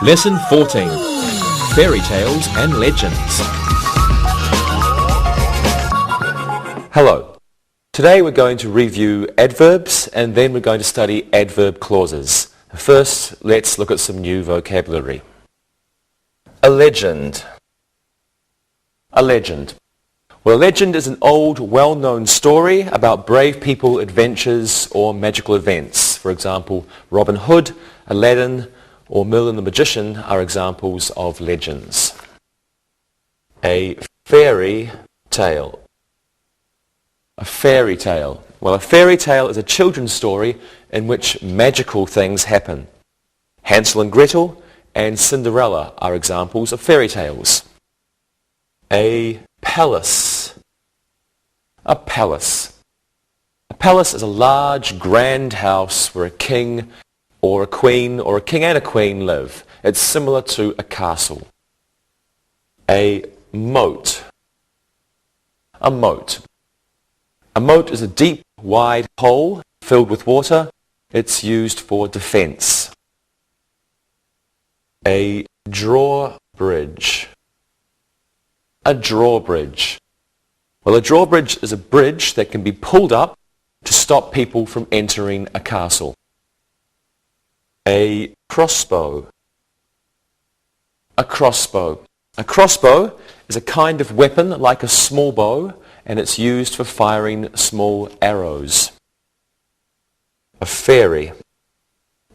Lesson 14. Fairy Tales and Legends. Hello. Today we're going to review adverbs and then we're going to study adverb clauses. First, let's look at some new vocabulary. A legend. A legend. Well, a legend is an old, well-known story about brave people, adventures, or magical events. For example, Robin Hood, Aladdin, or Merlin the Magician are examples of legends. A fairy tale. A fairy tale. Well, a fairy tale is a children's story in which magical things happen. Hansel and Gretel and Cinderella are examples of fairy tales. A palace. A palace. A palace is a large, grand house where a king or a queen or a king and a queen live. It's similar to a castle. A moat. A moat. A moat is a deep, wide hole filled with water. It's used for defense. A drawbridge. A drawbridge. Well, a drawbridge is a bridge that can be pulled up to stop people from entering a castle. A crossbow. A crossbow. A crossbow is a kind of weapon like a small bow, and it's used for firing small arrows. A fairy.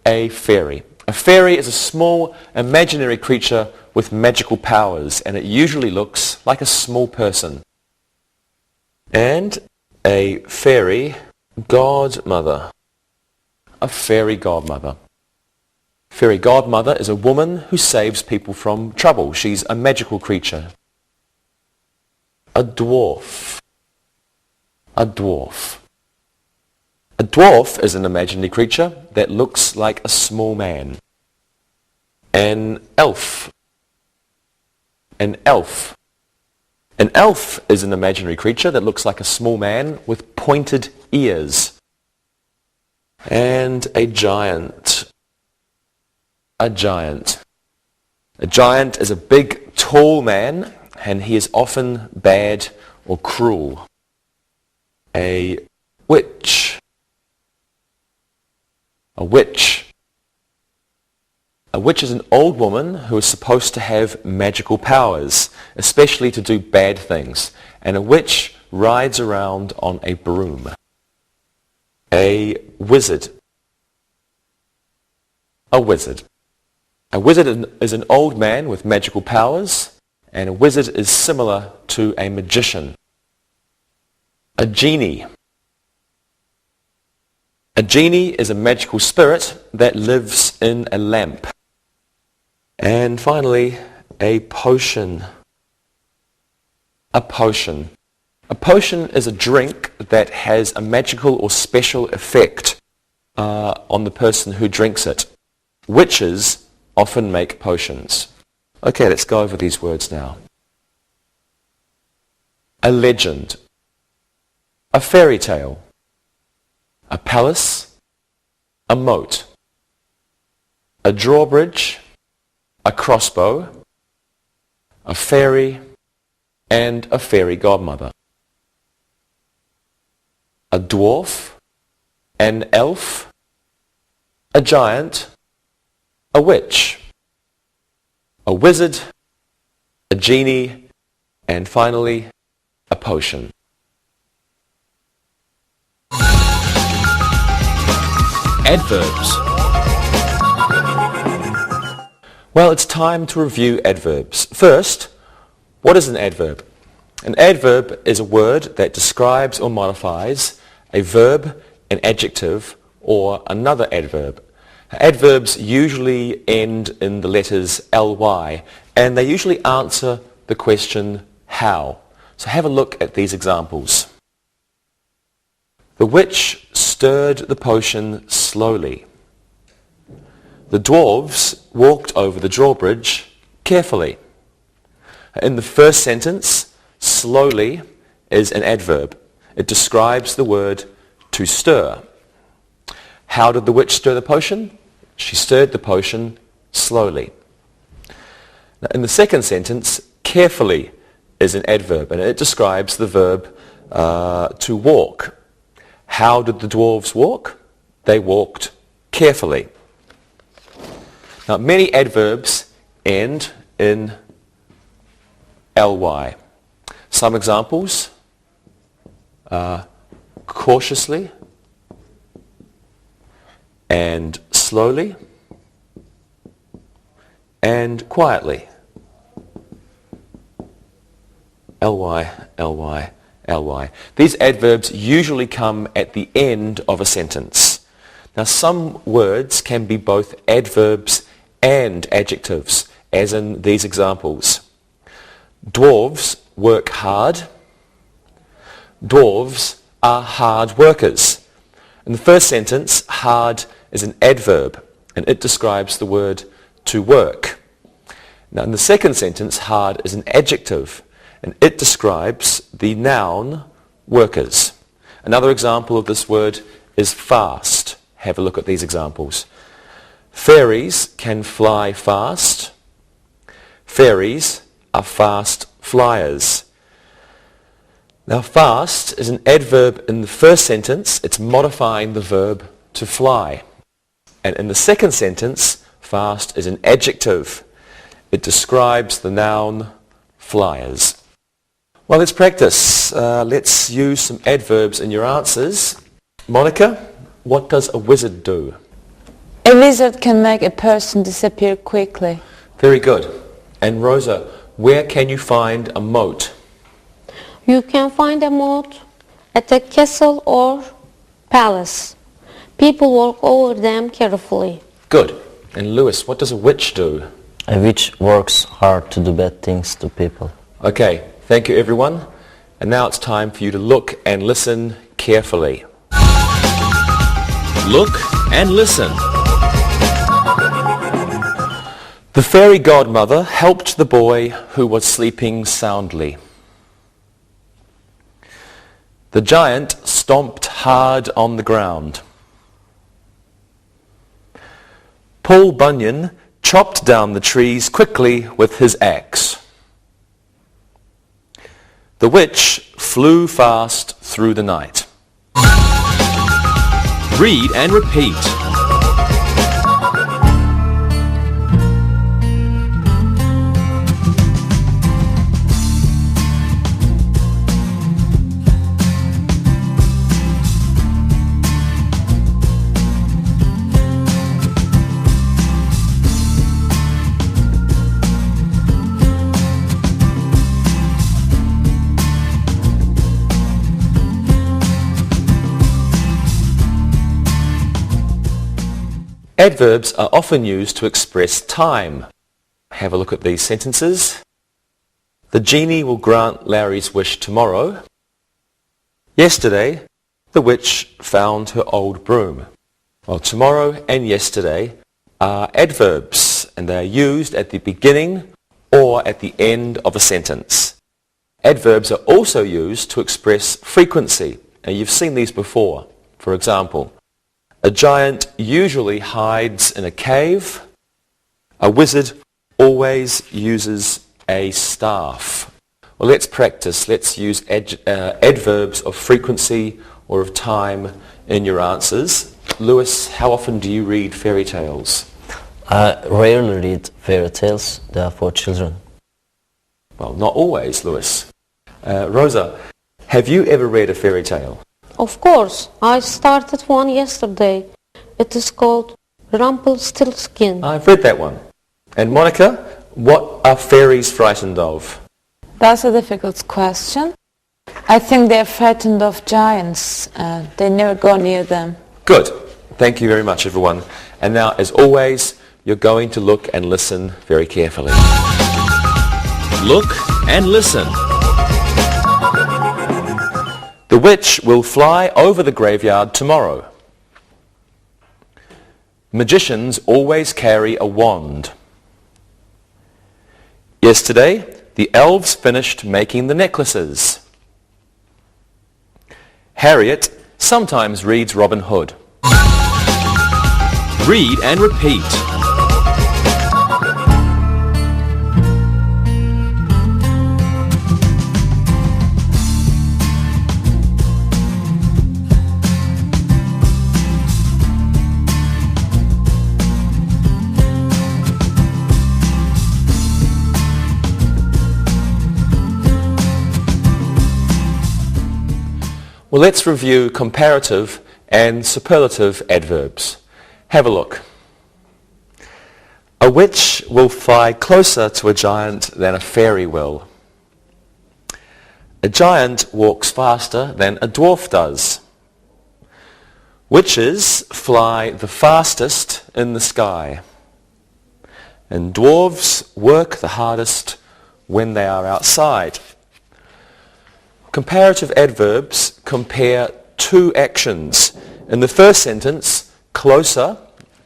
A fairy. A fairy is a small imaginary creature with magical powers, and it usually looks like a small person. And a fairy godmother. A fairy godmother. Fairy godmother is a woman who saves people from trouble. She's a magical creature. A dwarf. A dwarf. A dwarf is an imaginary creature that looks like a small man. An elf. An elf. An elf is an imaginary creature that looks like a small man with pointed ears. And a giant. A giant. A giant is a big, tall man, and he is often bad or cruel. A witch. A witch. A witch is an old woman who is supposed to have magical powers, especially to do bad things. And a witch rides around on a broom. A wizard. A wizard. A wizard is an old man with magical powers, and a wizard is similar to a magician. A genie. A genie is a magical spirit that lives in a lamp. And finally, a potion. A potion. A potion is a drink that has a magical or special effect on the person who drinks it. Witches often make potions. Okay, let's go over these words now. A legend. A fairy tale. A palace. A moat. A drawbridge. A crossbow. A fairy. And a fairy godmother. A dwarf. An elf. A giant. A witch. A wizard. A genie. And finally, a potion. Adverbs. Well, it's time to review adverbs. First, what is an adverb? An adverb is a word that describes or modifies a verb, an adjective, or another adverb. Adverbs usually end in the letters ly, and they usually answer the question how. So have a look at these examples. The witch stirred the potion slowly. The dwarves walked over the drawbridge carefully. In the first sentence, slowly is an adverb. It describes the word to stir. How did the witch stir the potion? She stirred the potion slowly. Now, in the second sentence, carefully is an adverb, and it describes the verb to walk. How did the dwarves walk? They walked carefully. Now, many adverbs end in ly. Some examples are cautiously and slowly and quietly. ly, ly, ly. These adverbs usually come at the end of a sentence. Now, some words can be both adverbs and adjectives, as in these examples. Dwarves work hard. Dwarves are hard workers. In the first sentence, hard is an adverb, and it describes the word to work. Now, in the second sentence, hard is an adjective, and it describes the noun workers. Another example of this word is fast. Have a look at these examples. Fairies can fly fast. Fairies are fast flyers. Now, fast is an adverb in the first sentence. It's modifying the verb to fly. And in the second sentence, fast is an adjective. It describes the noun flyers. Well, let's practice. Let's use some adverbs in your answers. Monica, what does a wizard do? A wizard can make a person disappear quickly. Very good. And Rosa, where can you find a moat? You can find a moat at a castle or palace. People walk over them carefully. Good. And Lewis, what does a witch do? A witch works hard to do bad things to people. Okay, thank you everyone. And now it's time for you to look and listen carefully. Look and listen. The fairy godmother helped the boy who was sleeping soundly. The giant stomped hard on the ground. Paul Bunyan chopped down the trees quickly with his axe. The witch flew fast through the night. Read and repeat. Adverbs are often used to express time. Have a look at these sentences. The genie will grant Larry's wish tomorrow. Yesterday, the witch found her old broom. Well, tomorrow and yesterday are adverbs, and they are used at the beginning or at the end of a sentence. Adverbs are also used to express frequency. Now, you've seen these before. For example, a giant usually hides in a cave. A wizard always uses a staff. Well, let's practice. Let's use adverbs of frequency or of time in your answers. Lewis, how often do you read fairy tales? I rarely read fairy tales. They are for children. Well, not always, Lewis. Rosa, have you ever read a fairy tale? Of course, I started one yesterday. It is called Rumpelstiltskin. I've read that one. And Monica, what are fairies frightened of? That's a difficult question. I think they're frightened of giants. They never go near them. Good. Thank you very much, everyone. And now, as always, you're going to look and listen very carefully. Look and listen. The witch will fly over the graveyard tomorrow. Magicians always carry a wand. Yesterday, the elves finished making the necklaces. Harriet sometimes reads Robin Hood. Read and repeat. Well, let's review comparative and superlative adverbs. Have a look. A witch will fly closer to a giant than a fairy will. A giant walks faster than a dwarf does. Witches fly the fastest in the sky. And dwarves work the hardest when they are outside. Comparative adverbs compare two actions. In the first sentence, closer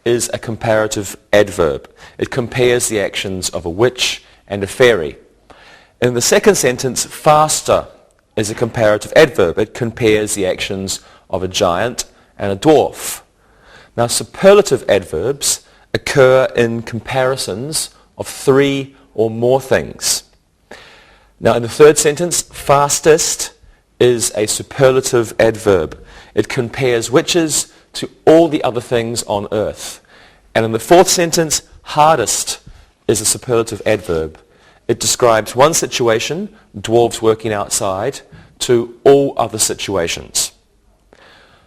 is a comparative adverb. It compares the actions of a witch and a fairy. In the second sentence, faster is a comparative adverb. It compares the actions of a giant and a dwarf. Now, superlative adverbs occur in comparisons of three or more things. Now, in the third sentence, fastest is a superlative adverb. It compares witches to all the other things on earth. And in the fourth sentence, hardest is a superlative adverb. It describes one situation, dwarves working outside, to all other situations.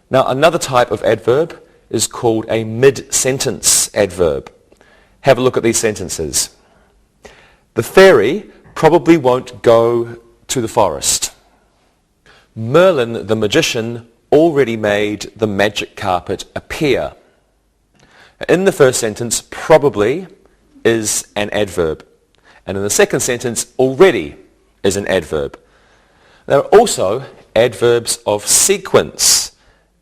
Now, another type of adverb is called a mid-sentence adverb. Have a look at these sentences. The fairy probably won't go to the forest. Merlin the magician already made the magic carpet appear. In the first sentence, probably is an adverb. And in the second sentence, already is an adverb. There are also adverbs of sequence,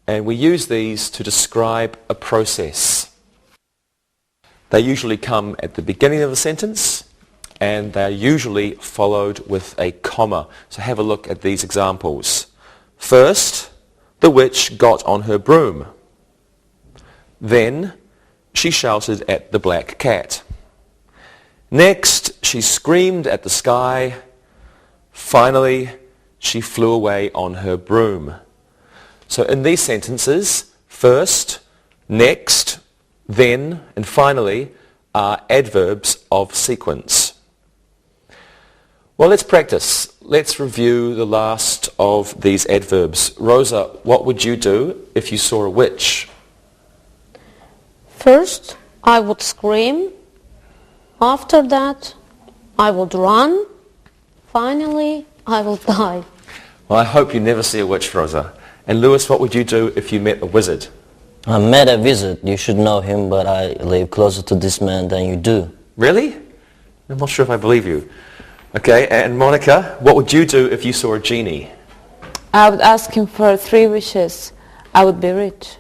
and we use these to describe a process. They usually come at the beginning of a sentence, and they are usually followed with a comma. So have a look at these examples. First, the witch got on her broom. Then, she shouted at the black cat. Next, she screamed at the sky. Finally, she flew away on her broom. So in these sentences, first, next, then, and finally are adverbs of sequence. Well, let's practice. Let's review the last of these adverbs. Rosa, what would you do if you saw a witch? First, I would scream. After that, I would run. Finally, I will die. Well, I hope you never see a witch, Rosa. And Lewis, what would you do if you met a wizard? I met a wizard. You should know him, but I live closer to this man than you do. Really? I'm not sure if I believe you. Okay, and Monica, what would you do if you saw a genie? I would ask him for 3 wishes. I would be rich.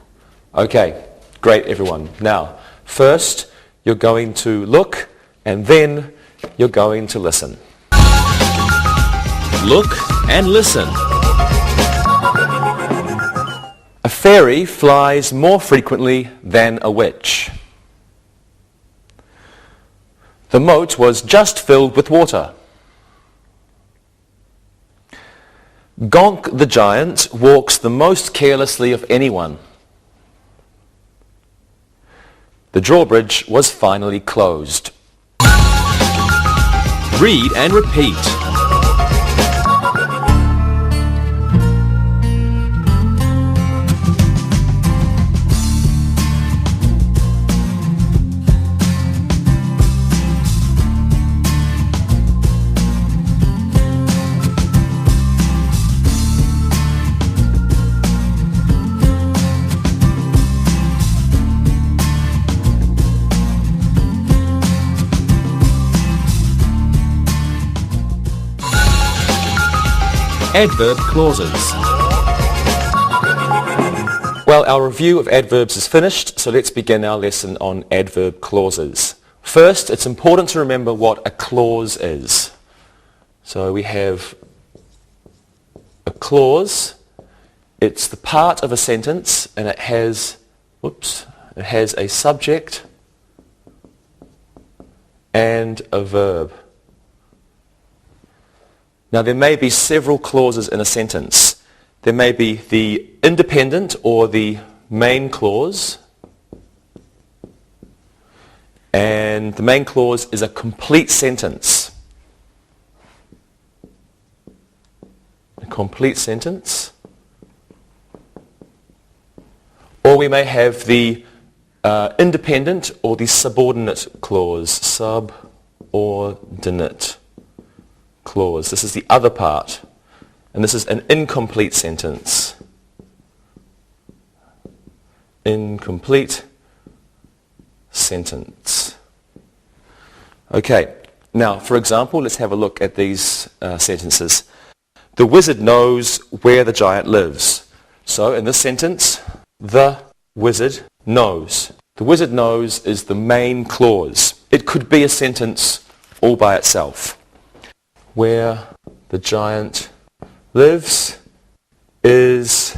Okay, great everyone. Now, first you're going to look and then you're going to listen. Look and listen. A fairy flies more frequently than a witch. The moat was just filled with water. Gonk the giant walks the most carelessly of anyone. The drawbridge was finally closed. Read and repeat. Adverb clauses. Well, our review of adverbs is finished, so let's begin our lesson on adverb clauses. First, it's important to remember what a clause is. So we have a clause. It's the part of a sentence, and it has a subject and a verb. Now, there may be several clauses in a sentence. There may be the independent or the main clause. And the main clause is a complete sentence. A complete sentence. Or we may have the independent or the subordinate clause. Subordinate clause. This is the other part. And this is an incomplete sentence. Incomplete sentence. Okay, now for example, let's have a look at these sentences. The wizard knows where the giant lives. So in this sentence, the wizard knows. The wizard knows is the main clause. It could be a sentence all by itself. Where the giant lives is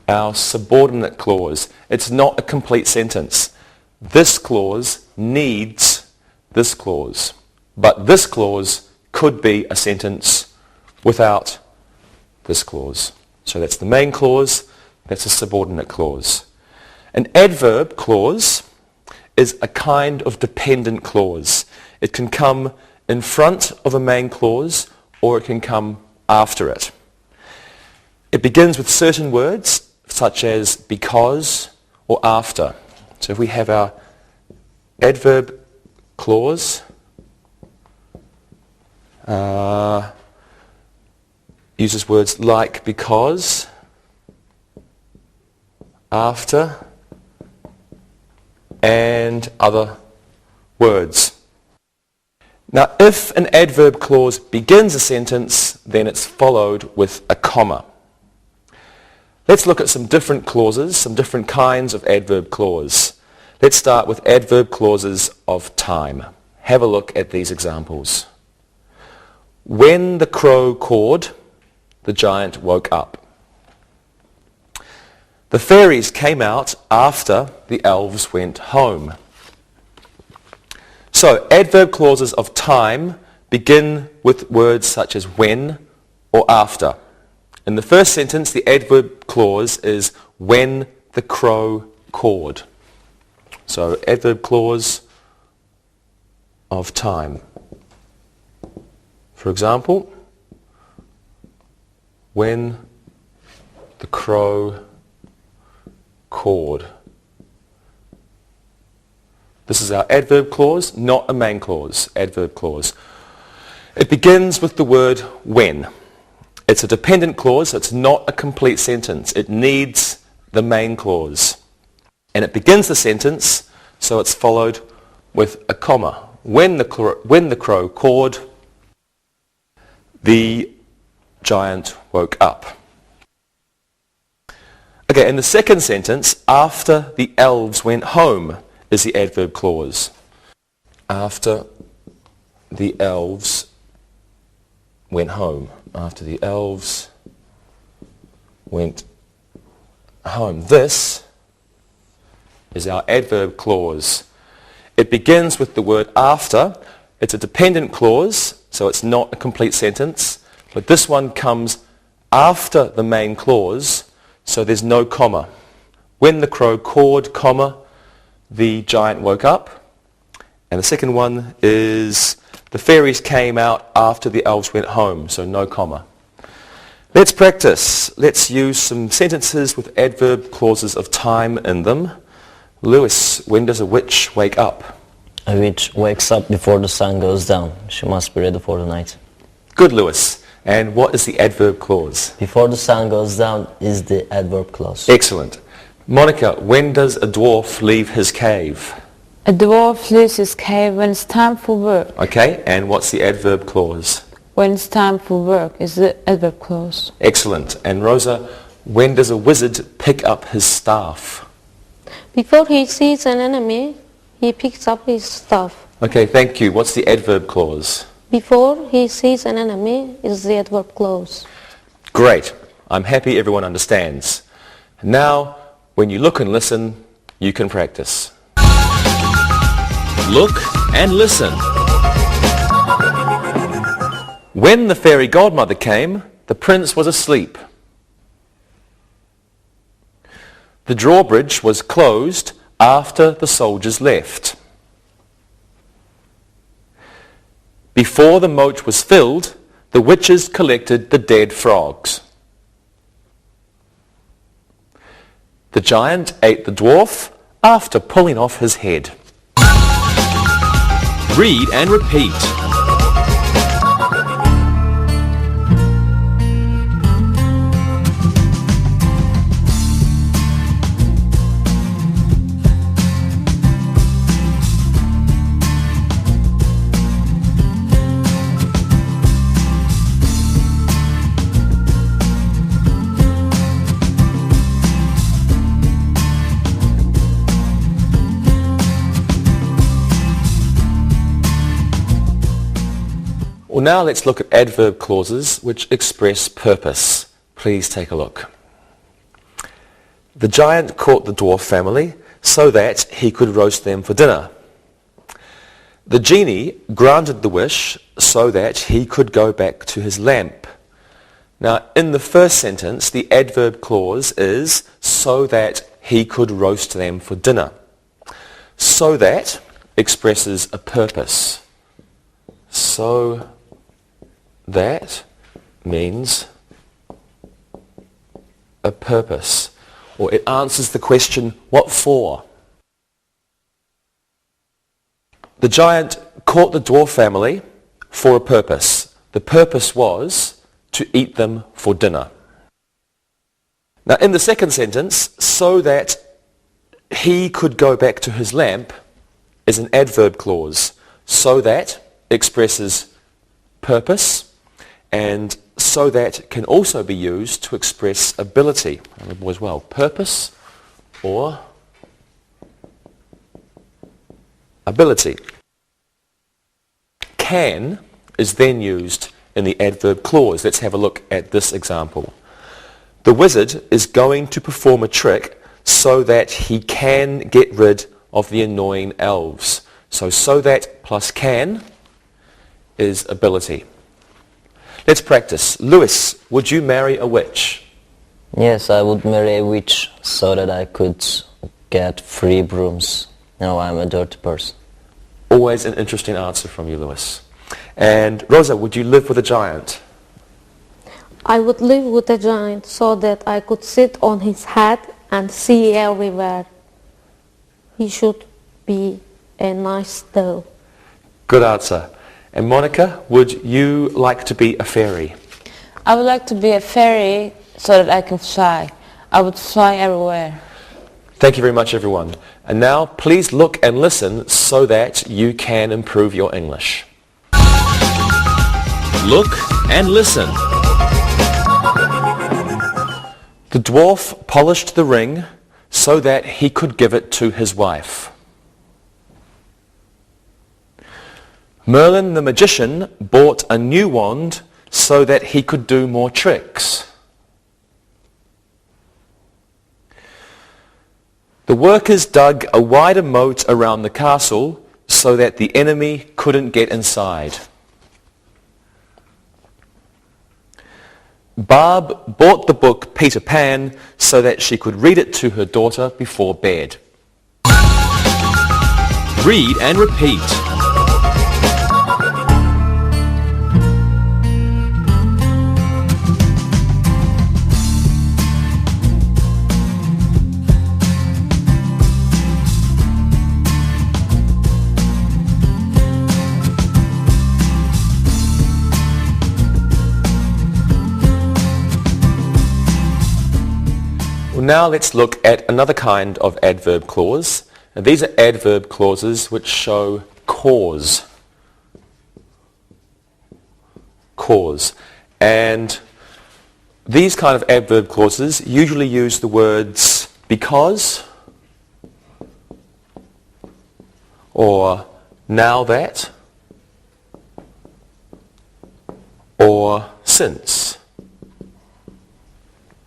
our subordinate clause. It's not a complete sentence. This clause needs this clause. But this clause could be a sentence without this clause. So that's the main clause, that's a subordinate clause. An adverb clause is a kind of dependent clause. It can come in front of a main clause or it can come after it. It begins with certain words such as because or after. So if we have our adverb clause, uses words like because, after, and other words. Now, if an adverb clause begins a sentence, then it's followed with a comma. Let's look at some different clauses, some different kinds of adverb clause. Let's start with adverb clauses of time. Have a look at these examples. When the crow cawed, the giant woke up. The fairies came out after the elves went home. So, adverb clauses of time begin with words such as when or after. In the first sentence, the adverb clause is when the crow cawed. So, adverb clause of time. For example, when the crow cawed. This is our adverb clause, not a main clause, adverb clause. It begins with the word when. It's a dependent clause, so it's not a complete sentence. It needs the main clause. And it begins the sentence, so it's followed with a comma. When the crow cawed, the giant woke up. Okay, in the second sentence, after the elves went home is the adverb clause. After the elves went home. After the elves went home. This is our adverb clause. It begins with the word after. It's a dependent clause, so it's not a complete sentence. But this one comes after the main clause, so there's no comma. When the crow cawed, comma, the giant woke up. And the second one is the fairies came out after the elves went home, so no comma. Let's practice. Let's use some sentences with adverb clauses of time in them. Lewis, when does a witch wake up? A witch wakes up before the sun goes down. She must be ready for the night. Good, Lewis. And what is the adverb clause? Before the sun goes down is the adverb clause. Excellent. Monica, when does a dwarf leave his cave? A dwarf leaves his cave when it's time for work. Okay, and what's the adverb clause? When it's time for work is the adverb clause. Excellent. And Rosa, when does a wizard pick up his staff? Before he sees an enemy, he picks up his staff. Okay, thank you. What's the adverb clause? Before he sees an enemy is the adverb clause. Great. I'm happy everyone understands. Now, when you look and listen, you can practice. Look and listen. When the fairy godmother came, the prince was asleep. The drawbridge was closed after the soldiers left. Before the moat was filled, the witches collected the dead frogs. The giant ate the dwarf after pulling off his head. Read and repeat. Well, now let's look at adverb clauses which express purpose. Please take a look. The giant caught the dwarf family so that he could roast them for dinner. The genie granted the wish so that he could go back to his lamp. Now, in the first sentence, the adverb clause is so that he could roast them for dinner. So that expresses a purpose. So that means a purpose, or it answers the question, what for? The giant caught the dwarf family for a purpose. The purpose was to eat them for dinner. Now in the second sentence, so that he could go back to his lamp is an adverb clause. So that expresses purpose, and so that can also be used to express ability as well. Purpose or ability. Can is then used in the adverb clause. Let's have a look at this example. The wizard is going to perform a trick so that he can get rid of the annoying elves. So that plus can is ability. Let's practice. Lewis, would you marry a witch? Yes, I would marry a witch so that I could get free brooms. No, I'm a dirty person. Always an interesting answer from you, Lewis. And Rosa, would you live with a giant? I would live with a giant so that I could sit on his head and see everywhere. He should be a nice doll. Good answer. And Monica, would you like to be a fairy? I would like to be a fairy so that I can fly. I would fly everywhere. Thank you very much, everyone. And now, please look and listen so that you can improve your English. Look and listen. The dwarf polished the ring so that he could give it to his wife. Merlin the magician bought a new wand so that he could do more tricks. The workers dug a wider moat around the castle so that the enemy couldn't get inside. Barb bought the book Peter Pan so that she could read it to her daughter before bed. Read and repeat. Now let's look at another kind of adverb clause. Now, these are adverb clauses which show cause. Cause. And these kind of adverb clauses usually use the words because, or now that, or since.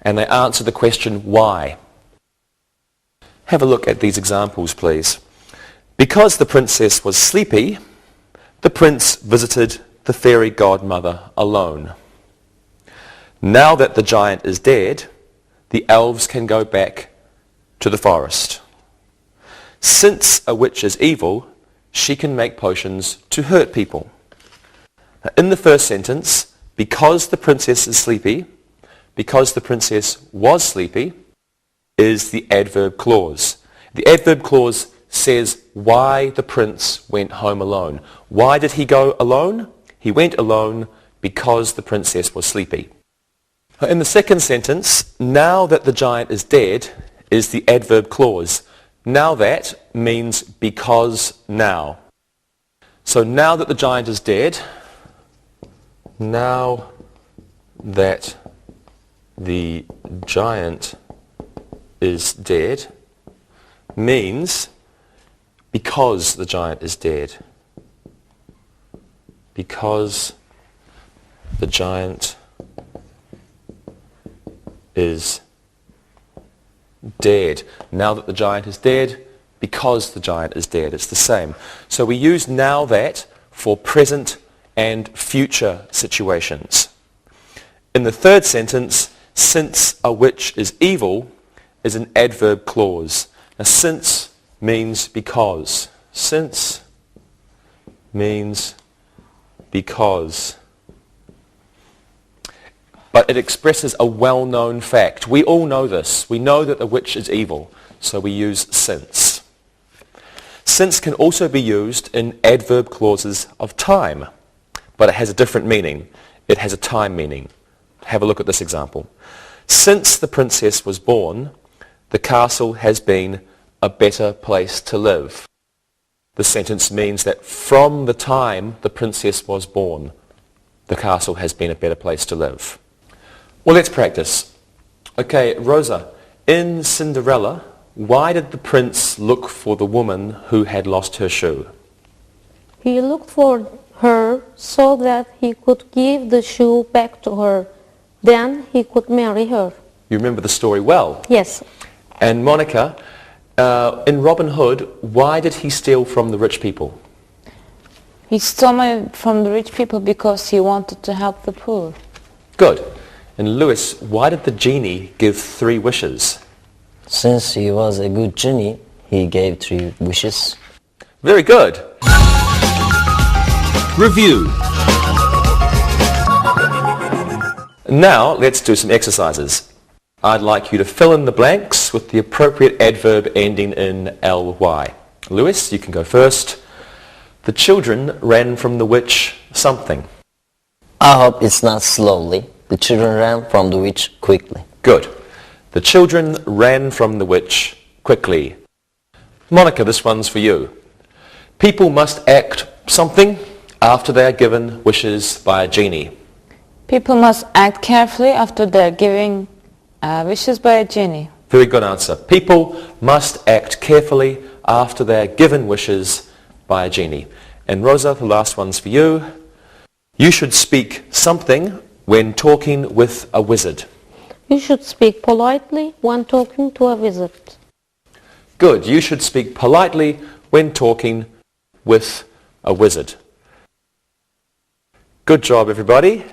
And they answer the question, why? Have a look at these examples, please. Because the princess was sleepy, the prince visited the fairy godmother alone. Now that the giant is dead, the elves can go back to the forest. Since a witch is evil, she can make potions to hurt people. Now, in the first sentence, because the princess is sleepy, because the princess was sleepy, is the adverb clause. The adverb clause says why the prince went home alone. Why did he go alone? He went alone because the princess was sleepy. In the second sentence, now that the giant is dead is the adverb clause. Now that means because now. So now that the giant is dead, now that the giant is dead means because the giant is dead. Because the giant is dead. Now that the giant is dead, because the giant is dead. It's the same. So we use now that for present and future situations. In the third sentence, since a witch is evil is an adverb clause. Now since means because. Since means because. But it expresses a well-known fact. We all know this. We know that the witch is evil, so we use since. Since can also be used in adverb clauses of time, but it has a different meaning. It has a time meaning. Have a look at this example. Since the princess was born, the castle has been a better place to live. The sentence means that from the time the princess was born, the castle has been a better place to live. Well, let's practice. Okay, Rosa, in Cinderella, why did the prince look for the woman who had lost her shoe? He looked for her so that he could give the shoe back to her. Then he could marry her. You remember the story well. Yes. And Monica, in Robin Hood, why did he steal from the rich people? He stole money from the rich people because he wanted to help the poor. Good. And Lewis, why did the genie give 3 wishes? Since he was a good genie, he gave 3 wishes. Very good. Review. Now let's do some exercises. I'd like you to fill in the blanks with the appropriate adverb ending in ly. Lewis, you can go first. The children ran from the witch something. I hope it's not slowly. The children ran from the witch quickly. Good. The children ran from the witch quickly. Monica, this one's for you. People must act something after they are given wishes by a genie. People must act carefully after they're giving wishes by a genie. Very good answer. People must act carefully after they are given wishes by a genie. And Rosa, the last one's for you. You should speak something when talking with a wizard. You should speak politely when talking to a wizard. Good. You should speak politely when talking with a wizard. Good job, everybody.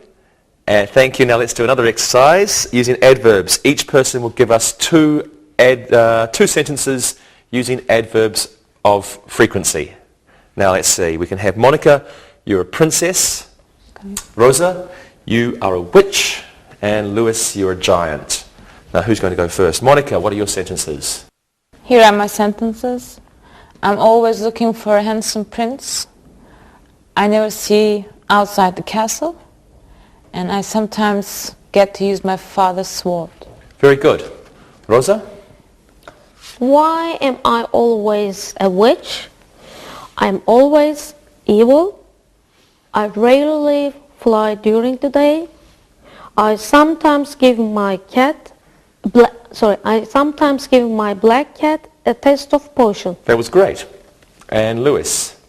And thank you. Now let's do another exercise using adverbs. Each person will give us two sentences using adverbs of frequency. Now let's see. We can have Monica, you're a princess. Okay. Rosa, you are a witch. And Lewis, you're a giant. Now who's going to go first? Monica, what are your sentences? Here are my sentences. I'm always looking for a handsome prince. I never see outside the castle. And I sometimes get to use my father's sword. Very good. Rosa? Why am I always a witch? I'm always evil. I rarely fly during the day. I sometimes give my black cat a taste of poison. That was great. And Lewis?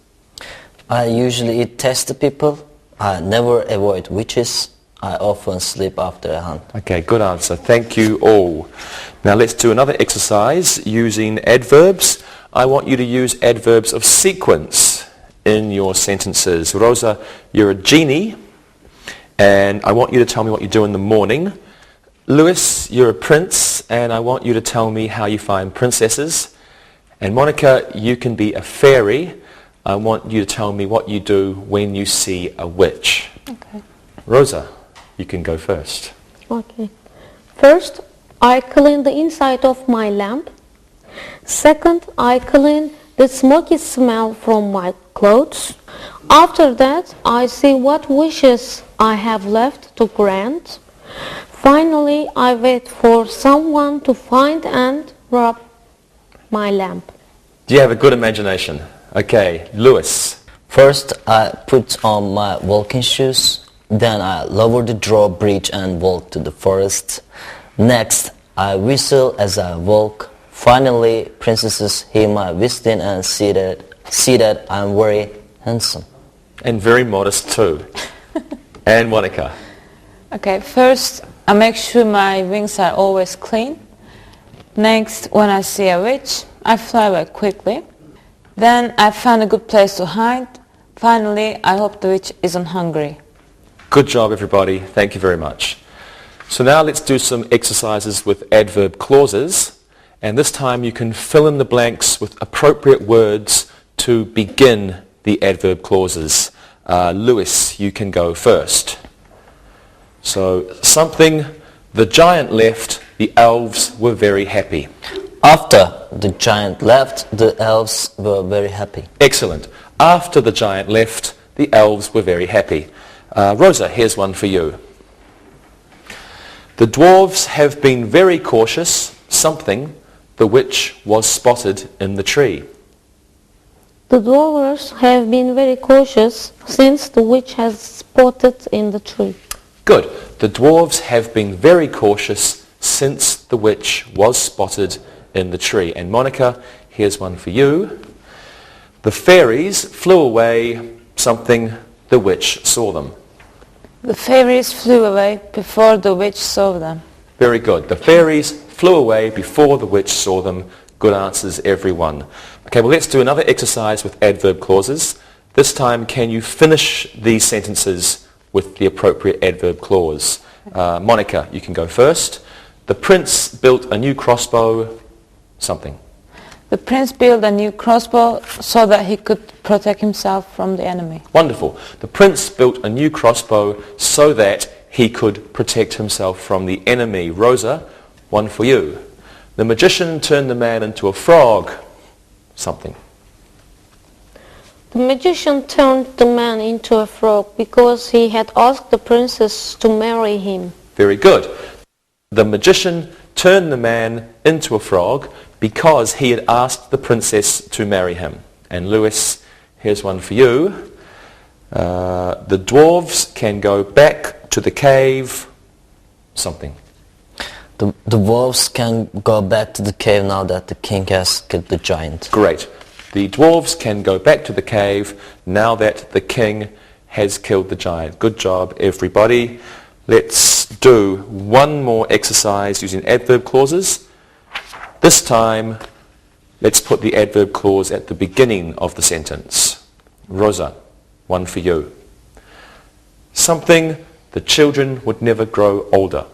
I usually eat tasty people. I never avoid witches. I often sleep after a hunt. Okay, good answer. Thank you all. Now let's do another exercise using adverbs. I want you to use adverbs of sequence in your sentences. Rosa, you're a genie, and I want you to tell me what you do in the morning. Lewis, you're a prince, and I want you to tell me how you find princesses. And Monica, you can be a fairy. I want you to tell me what you do when you see a witch. Okay. Rosa, you can go first. Okay. First, I clean the inside of my lamp. Second, I clean the smoky smell from my clothes. After that, I see what wishes I have left to grant. Finally, I wait for someone to find and rub my lamp. Do you have a good imagination? Okay, Lewis. First, I put on my walking shoes. Then I lower the drawbridge and walk to the forest. Next, I whistle as I walk. Finally, princesses hear my whistling and see that I'm very handsome. And very modest too. And Monica. Okay, first I make sure my wings are always clean. Next, when I see a witch, I fly away quickly. Then I find a good place to hide. Finally, I hope the witch isn't hungry. Good job, everybody. Thank you very much. So now let's do some exercises with adverb clauses. And this time you can fill in the blanks with appropriate words to begin the adverb clauses. Lewis, you can go first. So something, the giant left, the elves were very happy. After the giant left, the elves were very happy. Excellent. After the giant left, the elves were very happy. Rosa, here's one for you. The dwarves have been very cautious. Something, the witch was spotted in the tree. The dwarves have been very cautious since the witch has spotted in the tree. Good. The dwarves have been very cautious since the witch was spotted in the tree. And Monica, here's one for you. The fairies flew away. Something, the witch saw them. The fairies flew away before the witch saw them. Very good. The fairies flew away before the witch saw them. Good answers, everyone. Okay, well, let's do another exercise with adverb clauses. This time, can you finish these sentences with the appropriate adverb clause? Monica, you can go first. The prince built a new crossbow. Something. The prince built a new crossbow so that he could protect himself from the enemy. Wonderful. The prince built a new crossbow so that he could protect himself from the enemy. Rosa, one for you. The magician turned the man into a frog. Something. The magician turned the man into a frog because he had asked the princess to marry him. Very good. The magician turned the man into a frog because he had asked the princess to marry him. And Lewis, here's one for you. The dwarves can go back to the cave. Something. The dwarves can go back to the cave now that the king has killed the giant. Great. The dwarves can go back to the cave now that the king has killed the giant. Good job, everybody. Let's do one more exercise using adverb clauses. This time, let's put the adverb clause at the beginning of the sentence. Rosa, one for you. Something, the children would never grow older.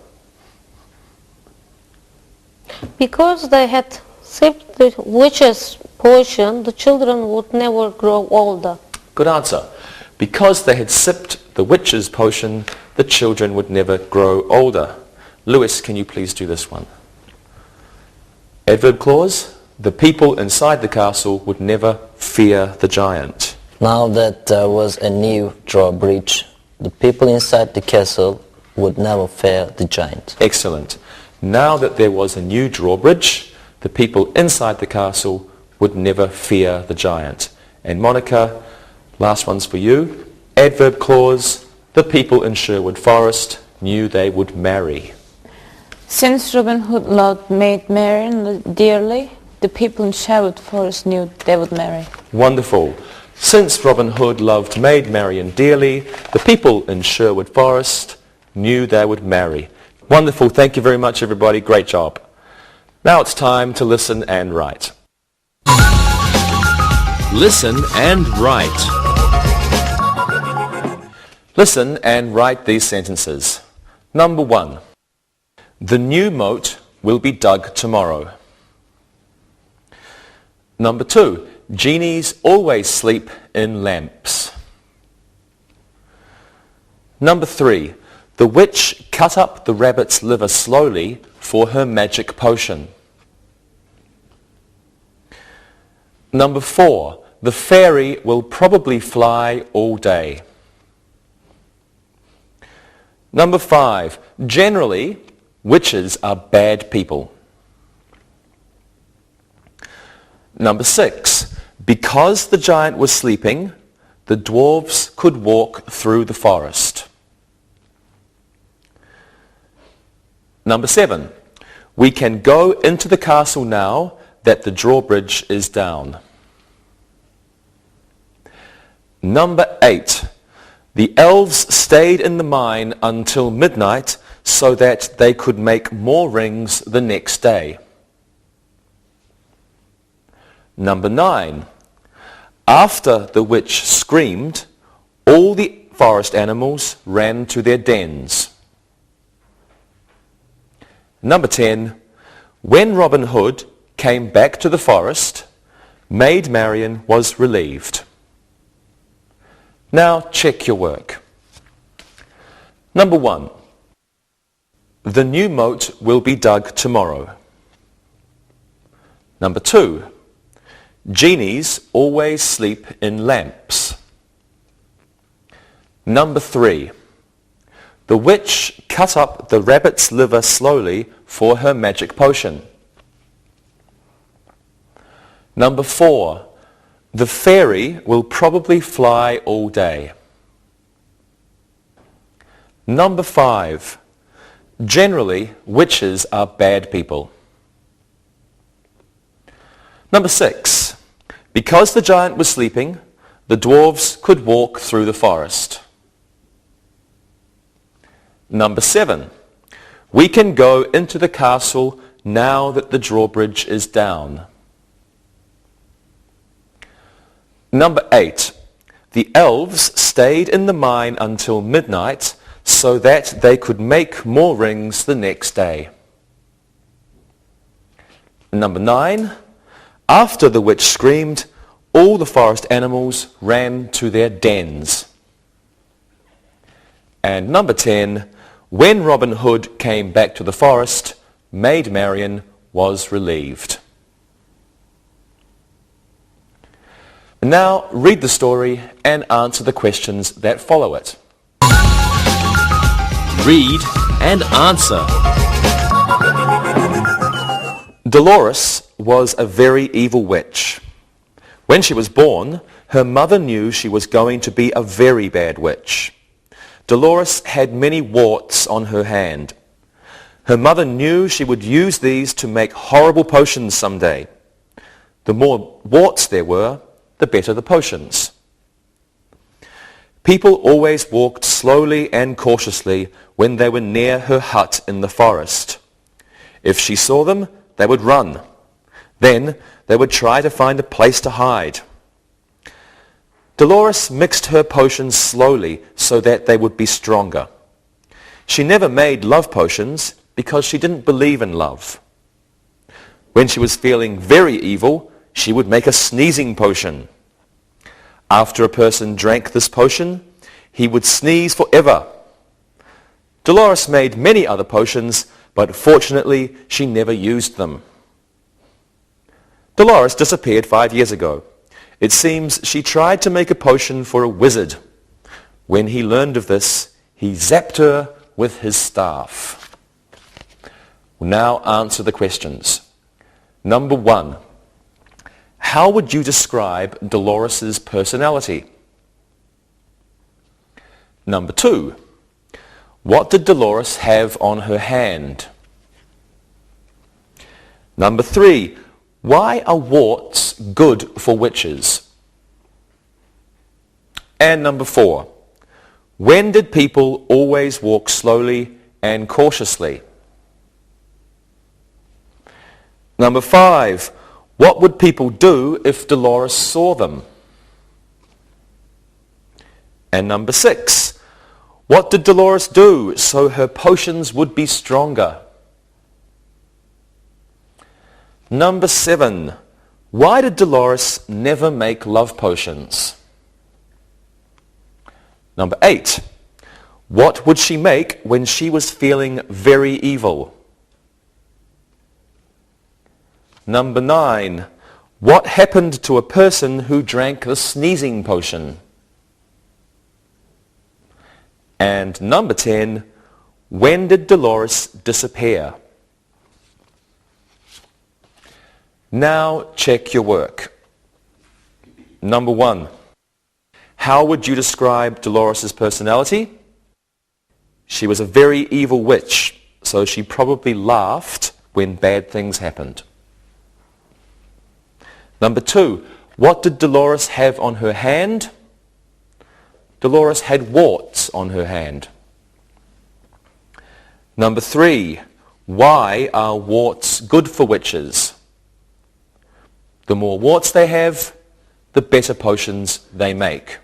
Because they had sipped the witch's potion, the children would never grow older. Good answer. Because they had sipped the witch's potion, the children would never grow older. Lewis, can you please do this one? Adverb clause, the people inside the castle would never fear the giant. Now that there was a new drawbridge, the people inside the castle would never fear the giant. Excellent. Now that there was a new drawbridge, the people inside the castle would never fear the giant. And Monica, last one's for you. Adverb clause, the people in Sherwood Forest knew they would marry. Since Robin Hood loved Maid Marian dearly, the people in Sherwood Forest knew they would marry. Wonderful. Since Robin Hood loved Maid Marian dearly, the people in Sherwood Forest knew they would marry. Wonderful. Thank you very much, everybody. Great job. Now it's time to listen and write. Listen and write. Listen and write these sentences. Number 1. The new moat will be dug tomorrow. Number 2. Genies always sleep in lamps. Number 3. The witch cut up the rabbit's liver slowly for her magic potion. Number 4, the fairy will probably fly all day. Number 5, generally, witches are bad people. Number 6, because the giant was sleeping, the dwarves could walk through the forest. Number 7, we can go into the castle now that the drawbridge is down. Number 8, the elves stayed in the mine until midnight so that they could make more rings the next day. Number 9, after the witch screamed, all the forest animals ran to their dens. Number 10, when Robin Hood came back to the forest, Maid Marian was relieved. Now check your work. Number 1, the new moat will be dug tomorrow. Number 2, genies always sleep in lamps. Number 3, the witch cut up the rabbit's liver slowly for her magic potion. Number 4, the fairy will probably fly all day. Number 5, generally witches are bad people. Number 6, because the giant was sleeping, the dwarves could walk through the forest. Number 7, we can go into the castle now that the drawbridge is down. Number 8, the elves stayed in the mine until midnight so that they could make more rings the next day. Number 9, after the witch screamed, all the forest animals ran to their dens. And number 10, when Robin Hood came back to the forest, Maid Marian was relieved. Now read the story and answer the questions that follow it. Read and answer. Dolores was a very evil witch. When she was born, her mother knew she was going to be a very bad witch. Dolores had many warts on her hand. Her mother knew she would use these to make horrible potions someday. The more warts there were, the better the potions. People always walked slowly and cautiously when they were near her hut in the forest. If she saw them, they would run. Then they would try to find a place to hide. Dolores mixed her potions slowly so that they would be stronger. She never made love potions because she didn't believe in love. When she was feeling very evil, she would make a sneezing potion. After a person drank this potion, he would sneeze forever. Dolores made many other potions, but fortunately she never used them. Dolores disappeared 5 years ago. It seems she tried to make a potion for a wizard. When he learned of this, he zapped her with his staff. Now answer the questions. Number 1. How would you describe Dolores' personality? Number 2. What did Dolores have on her hand? Number 3. Why are warts good for witches? And number 4. When did people always walk slowly and cautiously? Number 5. What would people do if Dolores saw them? And number 6. What did Dolores do so her potions would be stronger? Number 7. Why did Dolores never make love potions? Number 8. What would she make when she was feeling very evil? Number 9. What happened to a person who drank the sneezing potion? And number 10. When did Dolores disappear? Now check your work. Number 1. How would you describe Dolores' personality? She was a very evil witch, so she probably laughed when bad things happened. Number 2. What did Dolores have on her hand? Dolores had warts on her hand. Number 3. Why are warts good for witches? The more warts they have, the better potions they make.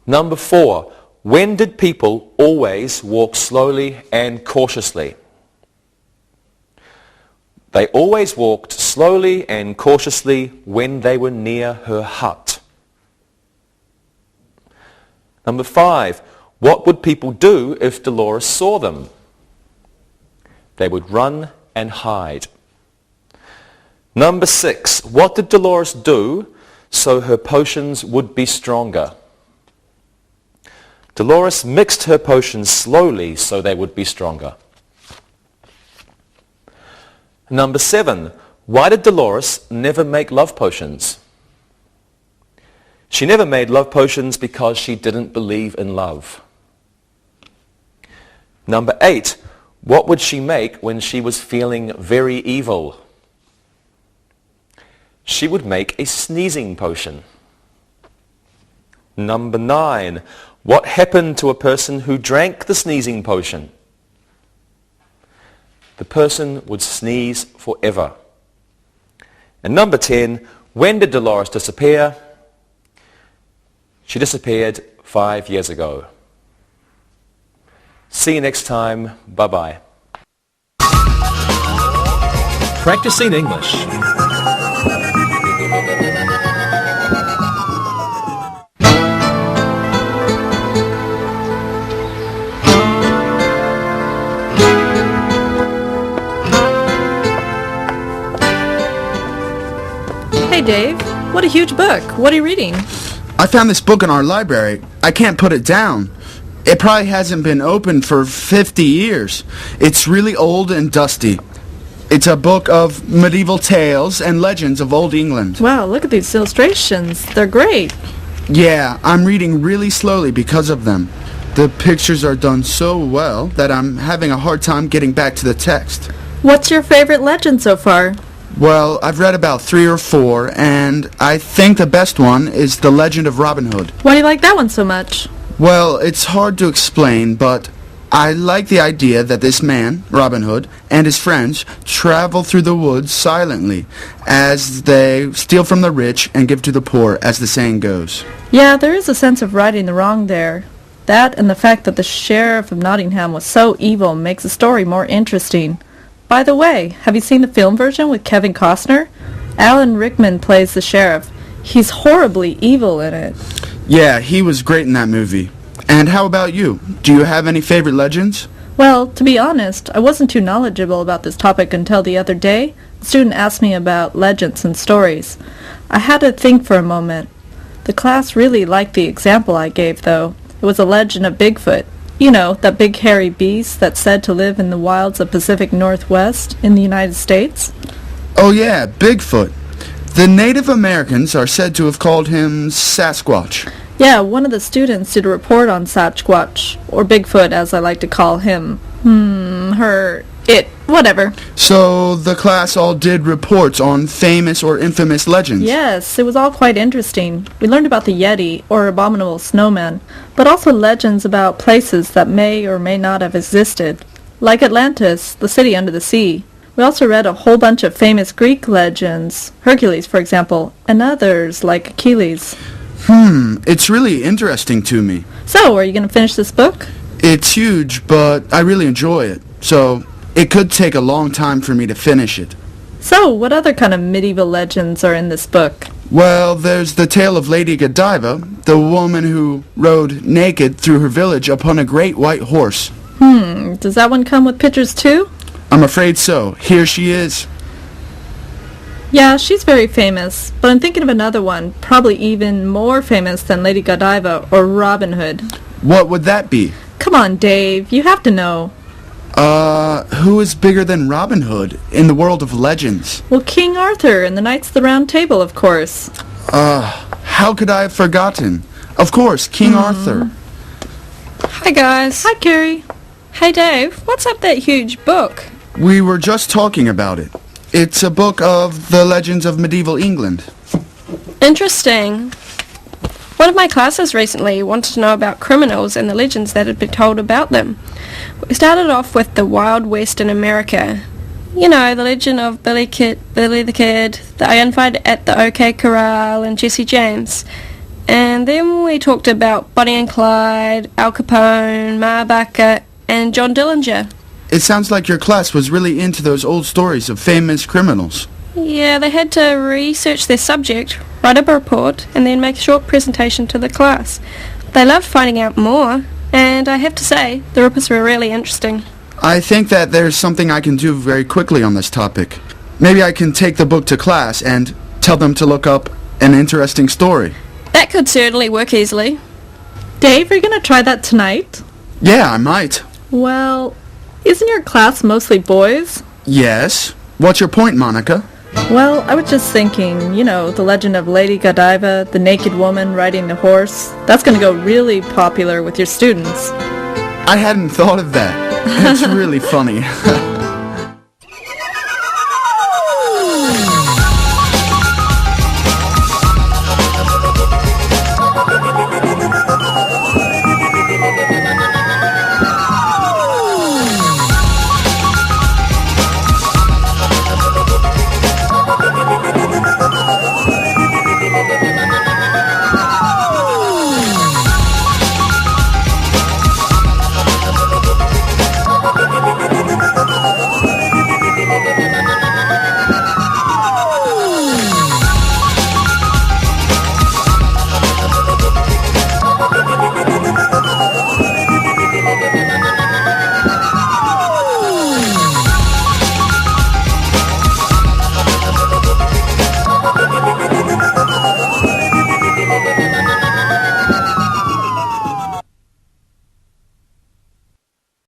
Number 4. When did people always walk slowly and cautiously? They always walked slowly and cautiously when they were near her hut. Number 5. What would people do if Dolores saw them? They would run and hide. Number 6. What did Dolores do so her potions would be stronger? Dolores mixed her potions slowly so they would be stronger. Number 7. Why did Dolores never make love potions? She never made love potions because she didn't believe in love. Number 8. What would she make when she was feeling very evil? She would make a sneezing potion. Number 9. What happened to a person who drank the sneezing potion? The person would sneeze forever. And number 10. When did Dolores disappear? She disappeared 5 years ago. See you next time. Bye-bye. Practicing English. Hey Dave, what a huge book. What are you reading? I found this book in our library. I can't put it down. It probably hasn't been opened for 50 years. It's really old and dusty. It's a book of medieval tales and legends of old England. Wow, look at these illustrations. They're great. Yeah, I'm reading really slowly because of them. The pictures are done so well that I'm having a hard time getting back to the text. What's your favorite legend so far? Well, I've read about 3 or 4, and I think the best one is The Legend of Robin Hood. Why do you like that one so much? Well, it's hard to explain, but I like the idea that this man, Robin Hood, and his friends travel through the woods silently as they steal from the rich and give to the poor, as the saying goes. Yeah, there is a sense of righting the wrong there. That and the fact that the Sheriff of Nottingham was so evil makes the story more interesting. By the way, have you seen the film version with Kevin Costner? Alan Rickman plays the sheriff. He's horribly evil in it. Yeah, he was great in that movie. And how about you? Do you have any favorite legends? Well, to be honest, I wasn't too knowledgeable about this topic until the other day. A student asked me about legends and stories. I had to think for a moment. The class really liked the example I gave, though. It was a legend of Bigfoot. You know, that big hairy beast that's said to live in the wilds of Pacific Northwest in the United States. Oh yeah, Bigfoot. The Native Americans are said to have called him Sasquatch. Yeah, one of the students did a report on Sasquatch, or Bigfoot as I like to call him. Whatever. So the class all did reports on famous or infamous legends? Yes, it was all quite interesting. We learned about the Yeti, or abominable snowman, but also legends about places that may or may not have existed, like Atlantis, the city under the sea. We also read a whole bunch of famous Greek legends, Hercules, for example, and others like Achilles. It's really interesting to me. So, are you going to finish this book? It's huge, but I really enjoy it, so it could take a long time for me to finish it. So, what other kind of medieval legends are in this book? Well, there's the tale of Lady Godiva, the woman who rode naked through her village upon a great white horse. Does that one come with pictures too? I'm afraid so. Here she is. Yeah, she's very famous, but I'm thinking of another one, probably even more famous than Lady Godiva or Robin Hood. What would that be? Come on, Dave, you have to know. Who is bigger than Robin Hood in the world of legends? Well, King Arthur and the Knights of the Round Table, of course. How could I have forgotten? Of course, King Arthur. Hi guys. Hi, Carrie. Hey Dave, what's up that huge book? We were just talking about it. It's a book of the legends of medieval England. Interesting. One of my classes recently wanted to know about criminals and the legends that had been told about them. We started off with the Wild West in America. You know, the legend of Billy the Kid, the Iron Fight at the OK Corral, and Jesse James. And then we talked about Bonnie and Clyde, Al Capone, Ma Barker, and John Dillinger. It sounds like your class was really into those old stories of famous criminals. Yeah, they had to research their subject, write up a report, and then make a short presentation to the class. They loved finding out more, and I have to say, the reports were really interesting. I think that there's something I can do very quickly on this topic. Maybe I can take the book to class and tell them to look up an interesting story. That could certainly work easily. Dave, are you going to try that tonight? Yeah, I might. Well, isn't your class mostly boys? Yes. What's your point, Monica? Well, I was just thinking, you know, the legend of Lady Godiva, the naked woman riding the horse. That's going to go really popular with your students. I hadn't thought of that. It's really funny.